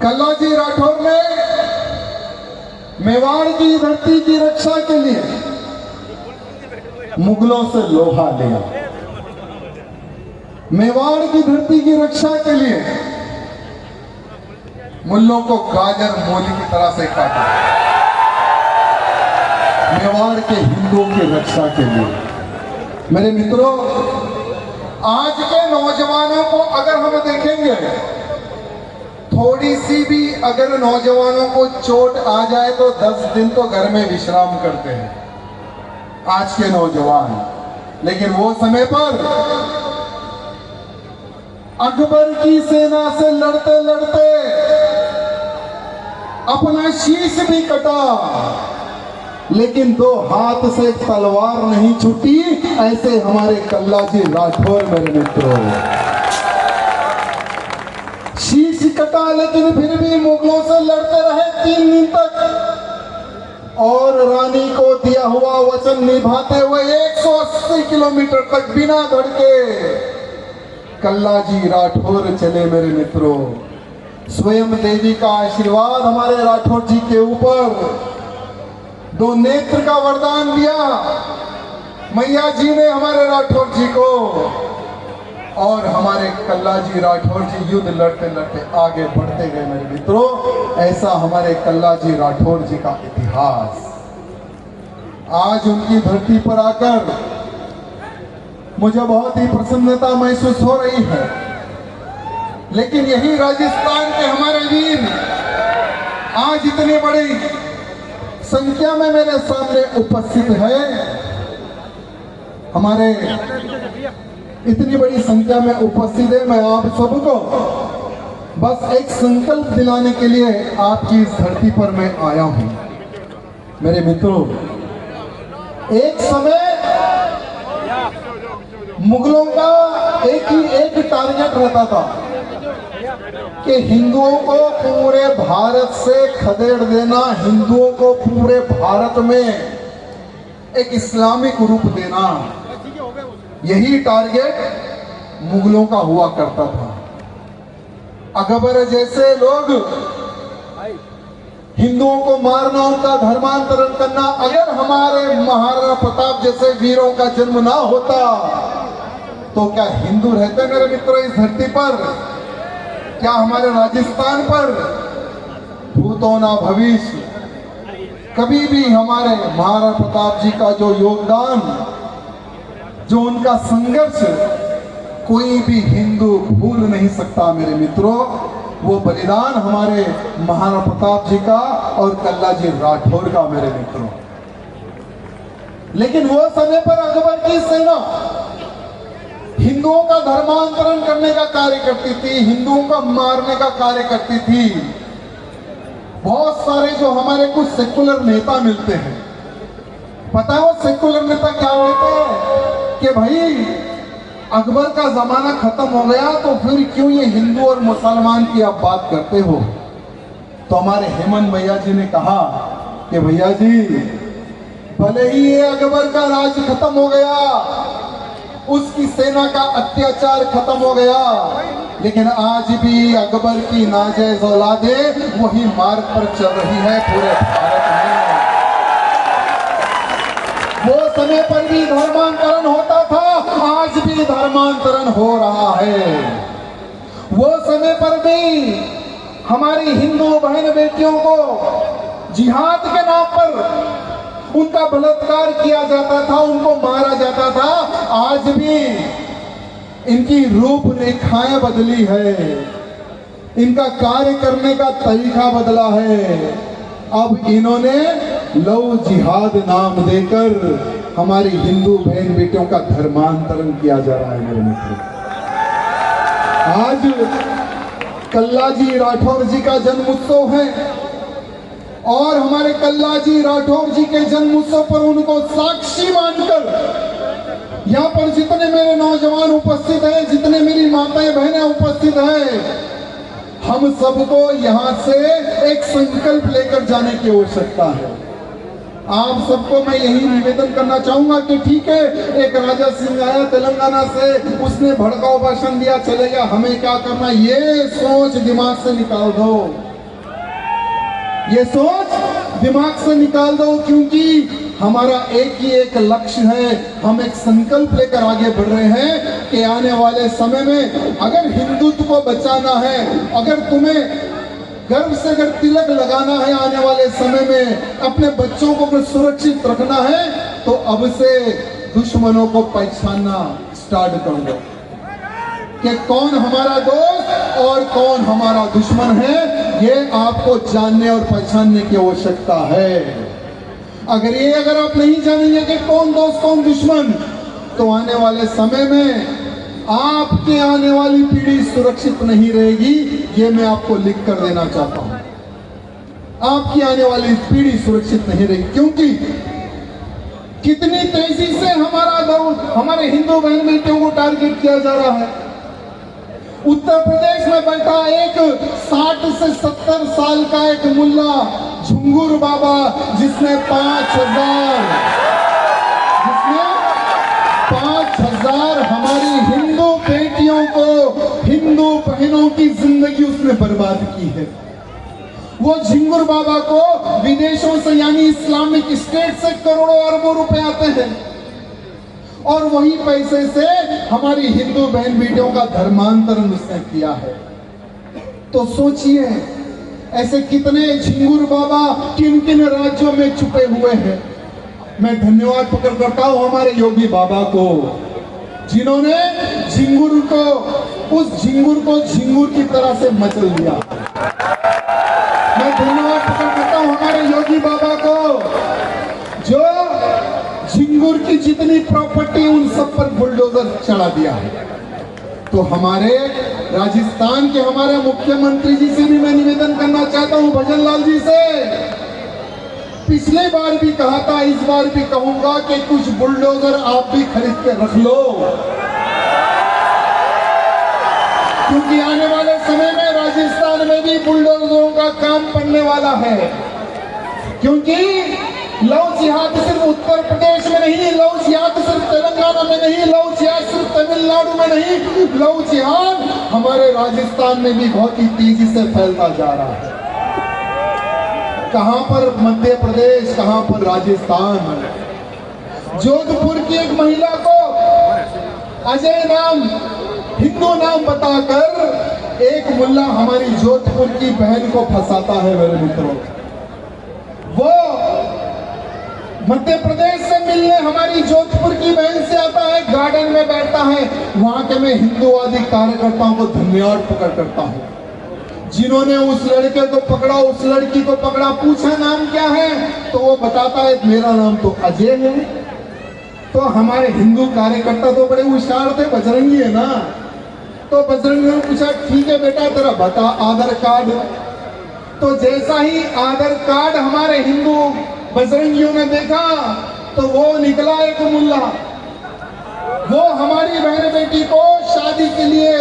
कल्लाजी राठौर ने मेवाड़ की धरती की रक्षा के लिए मुगलों से लोहा लिया। मेवाड़ की धरती की रक्षा के लिए मुल्लों को गाजर मूली की तरह से काटा। मेवाड़ के हिंदुओं की रक्षा के लिए। मेरे मित्रों, आज के नौजवानों को अगर हम देखेंगे, थोड़ी सी भी अगर नौजवानों को चोट आ जाए तो 10 दिन तो घर में विश्राम करते हैं आज के नौजवान। लेकिन वो समय पर अकबर की सेना से लड़ते लड़ते अपना शीश भी कटा, लेकिन 2 हाथ से तलवार नहीं छूटी। ऐसे हमारे कल्लाजी राठौर मेरे मित्रों, शीश कटा लेकिन फिर भी मुगलों से लड़ते रहे 3 दिन तक, और रानी को दिया हुआ वचन निभाते हुए 180 किलोमीटर तक बिना धड़के कल्लाजी राठौर चले मेरे मित्रों। स्वयं देवी का आशीर्वाद हमारे राठौर जी के ऊपर, 2 नेत्र का वरदान दिया मैया जी ने हमारे राठौर जी को, और हमारे कल्लाजी राठौर जी युद्ध लड़ते लड़ते आगे बढ़ते गए मेरे मित्रों। ऐसा हमारे कल्लाजी राठौर जी का इतिहास। आज उनकी धरती पर आकर मुझे बहुत ही प्रसन्नता महसूस हो रही है। लेकिन यही राजस्थान के हमारे वीर आज इतनी बड़ी संख्या में मेरे सामने उपस्थित है। हमारे इतनी बड़ी संख्या में उपस्थित है। मैं आप सबको बस एक संकल्प दिलाने के लिए आपकी इस धरती पर मैं आया हूं। मेरे मित्रों, एक समय मुगलों का एक टारगेट रहता था कि हिंदुओं को पूरे भारत से खदेड़ देना, हिंदुओं को पूरे भारत में एक इस्लामिक रूप देना। यही टारगेट मुगलों का हुआ करता था। अकबर जैसे लोग हिंदुओं को मारना, उनका धर्मांतरण करना। अगर हमारे महाराणा प्रताप जैसे वीरों का जन्म ना होता तो क्या हिंदू रहते मेरे मित्रों इस धरती पर? क्या हमारे राजस्थान पर? भूतो ना भविष्य। कभी भी हमारे महाराणा प्रताप जी का जो योगदान, जो उनका संघर्ष कोई भी हिंदू भूल नहीं सकता मेरे मित्रों। वो बलिदान हमारे महाराणा प्रताप जी का और कल्लाजी राठौर का मेरे मित्रों। लेकिन वो समय पर अकबर की सेना हिंदुओं का धर्मांतरण करने का कार्य करती थी, हिंदुओं का मारने का कार्य करती थी। बहुत सारे जो हमारे कुछ सेकुलर नेता मिलते हैं, पता है वो सेकुलर नेता क्या कहते हैं कि भाई अकबर का जमाना खत्म हो गया तो फिर क्यों ये हिंदू और मुसलमान की आप बात करते हो। तो हमारे हेमंत भैया जी ने कहा कि भैया जी, भले ही ये अकबर का राज खत्म हो गया, उसकी सेना का अत्याचार खत्म हो गया, लेकिन आज भी अकबर की नाजायज औलादें वही मार्ग पर चल रही है पूरे भारत में। वो समय पर भी धर्मांतरण होता था, आज भी धर्मांतरण हो रहा है। वो समय पर भी हमारी हिंदू बहन बेटियों को जिहाद के नाम पर उनका बलात्कार किया जाता था, उनको मारा जाता था। आज भी इनकी रूपरेखाएं बदली है, इनका कार्य करने का तरीका बदला है। अब इन्होंने लव जिहाद नाम देकर हमारी हिंदू बहन बेटियों का धर्मांतरण किया जा रहा है मेरे मित्रों। आज कल्लाजी राठौर जी का जन्म उत्सव है और हमारे कल्लाजी राठौर जी के जन्म उत्सव पर उनको साक्षी मानकर यहाँ पर जितने मेरे नौजवान उपस्थित हैं, जितने मेरी माताएं बहनें उपस्थित हैं, हम सबको यहाँ से एक संकल्प लेकर जाने की आवश्यकता है। आप सबको मैं यही निवेदन करना चाहूंगा कि ठीक है, एक राजा सिंह आया तेलंगाना से, उसने भड़काऊ भाषण दिया, चले गया, हमें क्या करना, ये सोच दिमाग से निकाल दो, ये सोच दिमाग से निकाल दो, क्योंकि हमारा एक ही एक लक्ष्य है। हम एक संकल्प लेकर आगे बढ़ रहे हैं कि आने वाले समय में अगर हिंदुत्व को बचाना है, अगर तुम्हें गर्व से अगर तिलक लगाना है आने वाले समय में, अपने बच्चों को अगर सुरक्षित रखना है, तो अब से दुश्मनों को पहचानना स्टार्ट कर दो कि कौन हमारा दोस्त और कौन हमारा दुश्मन है। ये आपको जानने और पहचानने की आवश्यकता है। अगर आप नहीं जानेंगे कि कौन दोस्त कौन दुश्मन, तो आने वाले समय में आपके आने वाली पीढ़ी सुरक्षित नहीं रहेगी। ये मैं आपको लिख कर देना चाहता हूं, आपकी आने वाली पीढ़ी सुरक्षित नहीं रहेगी, क्योंकि कितनी तेजी से हमारे हिंदू बहन बेटियों को टारगेट किया जा रहा है। उत्तर प्रदेश में बैठा एक 60 से 70 साल का एक मुल्ला झुंगुर बाबा, जिसने 5,000 हमारी हिंदू बेटियों को, हिंदू बहनों की जिंदगी उसने बर्बाद की है। वो झिंगुर बाबा को विदेशों से यानी इस्लामिक स्टेट से करोड़ों अरबों रुपए आते हैं, और वही पैसे से हमारी हिंदू बहन बेटियों का धर्मांतरण उसने किया है। तो सोचिए, ऐसे कितने झिंगुर बाबा किन किन राज्यों में छुपे हुए हैं। मैं धन्यवाद प्रकट करता हूं हमारे योगी बाबा को, जिन्होंने उस झिंगुर को झिंगुर की तरह से मचल दिया। मैं धन्यवाद प्रकट करता हूं हमारे योगी बाबा को, जो झिंगुर की जितनी प्रॉपर्टी उन सब पर बुलडोजर चढ़ा दिया है। तो हमारे राजस्थान के हमारे मुख्यमंत्री जी से भी मैं निवेदन करना चाहता हूं, भजन लाल जी से, पिछली बार भी कहा था, इस बार भी कहूंगा कि कुछ बुलडोजर आप भी खरीद के रख लो, क्योंकि आने वाले समय में राजस्थान में भी बुलडोजरों का काम पड़ने वाला है। क्योंकि लव जिहाद सिर्फ उत्तर प्रदेश में नहीं, लव जिहाद सिर्फ तेलंगाना में नहीं, लव जिहाद सिर्फ तमिलनाडु में नहीं, लव जिहाद हमारे राजस्थान में भी बहुत ही तेजी से फैलता जा रहा है। कहां पर मध्य प्रदेश, कहां पर राजस्थान। जोधपुर की एक महिला को अजय नाम, हिंदू नाम बताकर एक मुल्ला हमारी जोधपुर की बहन को फंसाता है। मेरे मित्रों, वो मध्य प्रदेश से मिलने हमारी जोधपुर की बहन से आता है, गार्डन में बैठता है। वहां के मैं हिंदूवादी कार्यकर्ताओं को धन्यवाद प्रकट करता हूं, जिन्होंने उस लड़के को पकड़ा, उस लड़की को पकड़ा, पूछा नाम क्या है, तो वो बताता है मेरा नाम तो अजय है। तो हमारे हिंदू कार्यकर्ता तो बड़े होशियार थे, बजरंगी है ना, तो बजरंगी ने पूछा ठीक है बेटा तेरा बता आधार कार्ड। तो जैसा ही आधार कार्ड हमारे हिंदू बजरंगियों ने देखा, तो वो निकला एक मुल्ला, वो हमारी बहन बेटी को शादी के लिए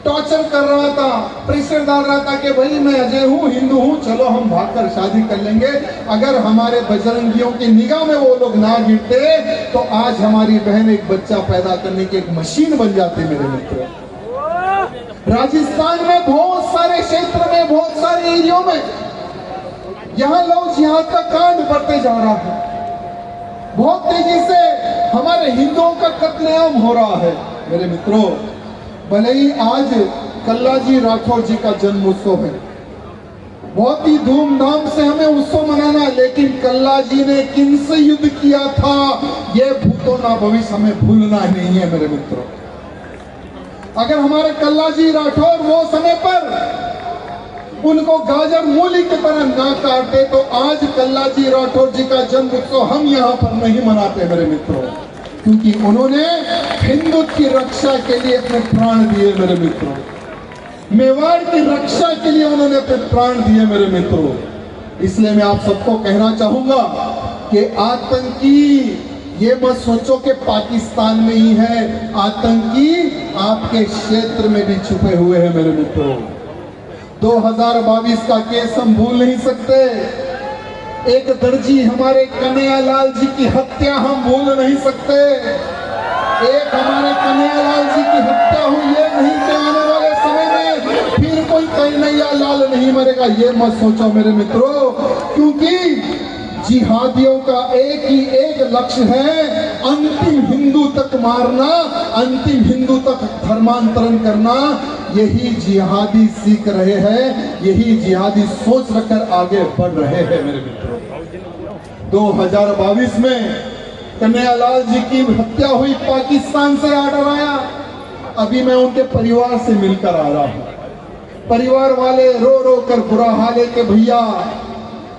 टॉर्चर कर रहा था, प्रेशर डाल रहा था कि भाई मैं अजय हूँ, हिंदू हूँ, चलो हम भागकर शादी कर लेंगे। अगर हमारे बजरंगियों की निगाह में वो लोग ना गिरते, तो आज हमारी बहन एक बच्चा पैदा करने की एक मशीन बन जाती। मेरे मित्रों, राजस्थान में बहुत सारे क्षेत्र में, बहुत सारे एरियो में यहाँ लव जिहाद का कांड बढ़ते जा रहा है। बहुत तेजी से हमारे हिंदुओं का कत्लेआम हो रहा है। मेरे मित्रों, भले ही आज कल्लाजी राठौर जी का जन्म उत्सव है, बहुत ही धूमधाम से हमें उत्सव मनाना है, लेकिन कल्लाजी ने किनसे युद्ध किया था, ये भूतो ना भविष्य हमें भूलना नहीं है। मेरे मित्रों, अगर हमारे कल्लाजी राठौर वो समय पर उनको गाजर मूली की तरह ना काटते, तो आज कल्लाजी राठौर जी का जन्म उत्सव हम यहाँ पर नहीं मनाते। मेरे मित्रों, क्योंकि उन्होंने हिंदुत्व की रक्षा के लिए अपने प्राण दिए। मेरे मित्रों, मेवाड़ की रक्षा के लिए उन्होंने अपने प्राण दिए। मेरे मित्रों, इसलिए मैं आप सबको कहना चाहूंगा कि आतंकी ये मत सोचो कि पाकिस्तान में ही है, आतंकी आपके क्षेत्र में भी छुपे हुए हैं। मेरे मित्रों, 2022 का केस हम भूल नहीं सकते। एक दर्जी हमारे कन्हैयालाल जी की हत्या हम भूल नहीं सकते। एक हमारे कन्हैयालाल जी की हत्या हुई, ये नहीं कि आने वाले समय में फिर कोई कन्हैयालाल नहीं मरेगा, ये मत सोचो मेरे मित्रों। क्योंकि जिहादियों का एक लक्ष्य है, अंतिम हिंदू तक मारना, अंतिम हिंदू तक धर्मांतरण करना। यही जिहादी सीख रहे हैं, यही जिहादी सोच रखकर आगे बढ़ रहे हैं मेरे मित्रों। 2022 में कन्हैयालाल जी की हत्या हुई, पाकिस्तान से आर्डर आया। अभी मैं उनके परिवार से मिलकर आ रहा हूं। परिवार वाले रो रो कर बुरा हाल है कि भैया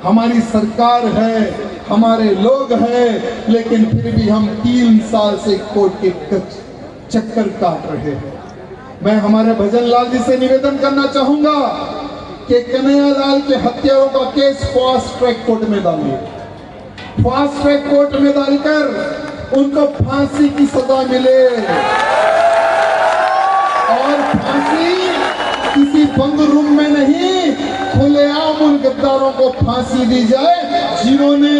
हमारी सरकार है, हमारे लोग हैं, लेकिन फिर भी हम 3 साल से कोर्ट के चक्कर काट रहे हैं। मैं हमारे भजन लाल जी से निवेदन करना चाहूंगा कि कन्हैयालाल के हत्यारों का केस फास्ट ट्रैक कोर्ट में डालिए। फास्ट ट्रैक कोर्ट में डालकर उनको फांसी की सजा मिले, और फांसी किसी बंद रूम में नहीं, खुलेआम उन गद्दारों को फांसी दी जाए जिन्होंने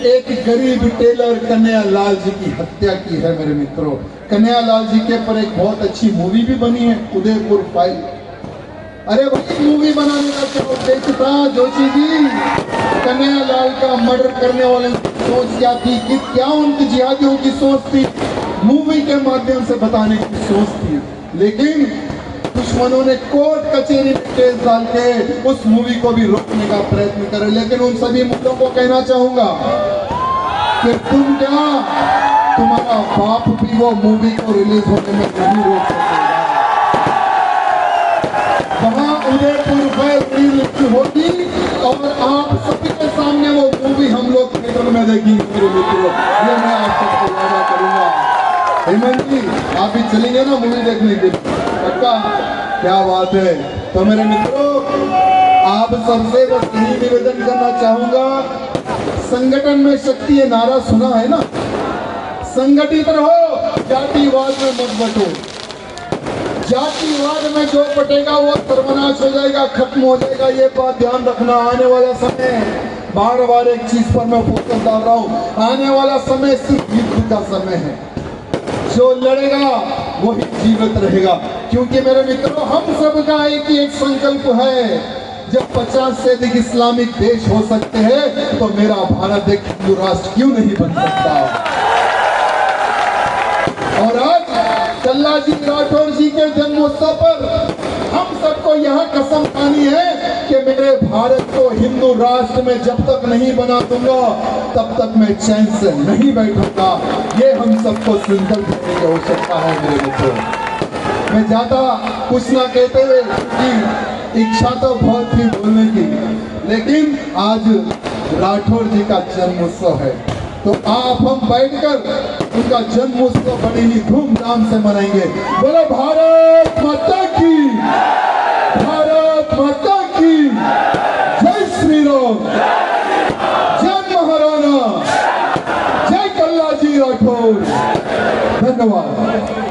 एक गरीब टेलर कन्हैयालाल जी की हत्या की है मेरे मित्रों। कन्हैयालाल जी के पर एक बहुत अच्छी मूवी भी बनी है, उदयपुर फाइल। अरे भाई, मूवी बनाने का क्या उद्देश्य था जोशी जी? कन्हैयालाल का मर्डर करने वाले की सोच क्या थी, कि क्या उनकी जिहादियों की सोच थी, मूवी के माध्यम से बताने की सोच थी। लेकिन दुश्मनों ने कोर्ट कचहरी में केस डाल के उस मूवी को भी रोकने का प्रयत्न करे। लेकिन उन सभी मुद्दों को कहना चाहूंगा कि तुम क्या, तुम्हारा बाप भी वो मूवी को रिलीज होने में नहीं रोक सकेगा। वहां उदयपुर फाइल रिलीज होगी और आप सभी के सामने वो मूवी हम लोग थिएटर में देखेंगे मेरे मित्रों। ये मैं आप सबको वादा करूंगा। हेमंत जी, आप भी चलेंगे ना मूवी देखने के लिए? पक्का? क्या बात है। तो मेरे मित्रों, आप सबसे बस यही निवेदन करना चाहूंगा, संगठन में शक्ति, ये नारा सुना है ना, संगठित रहो, जातिवाद में मत बटो। जातिवाद में जो बटेगा वो सर्वनाश हो जाएगा, खत्म हो जाएगा। ये बात ध्यान रखना। आने वाला समय, बार बार एक चीज पर मैं फोकस डाल रहा हूं, आने वाला समय सिर्फ युद्ध का समय है। जो लड़ेगा वही जीवित रहेगा। क्योंकि मेरे मित्रों, हम सबका एक संकल्प है, जब 50 से अधिक इस्लामिक देश हो सकते हैं तो मेरा भारत एक हिंदू राष्ट्र क्यों नहीं बन सकता? और आज कल्लाजी राठौर जी के जन्मोत्सव पर हम सबको यह कसम खानी है कि मेरे भारत को हिंदू राष्ट्र में जब तक नहीं बना दूंगा तब तक मैं चैन से नहीं बैठूंगा। ये हम सबको संकल्प लेने की आवश्यकता है मेरे मित्रों। मैं ज्यादा कुछ ना कहते हुए, कि इच्छा तो बहुत थी बोलने की, लेकिन आज राठौर जी का जन्मोत्सव है, तो आप हम बैठकर उनका जन्मोत्सव बड़ी ही धूमधाम से मनाएंगे। बोलो भारत माता की, भारत माता की जय श्री राम, जय महाराणा, जय कल्लाजी राठौर। धन्यवाद।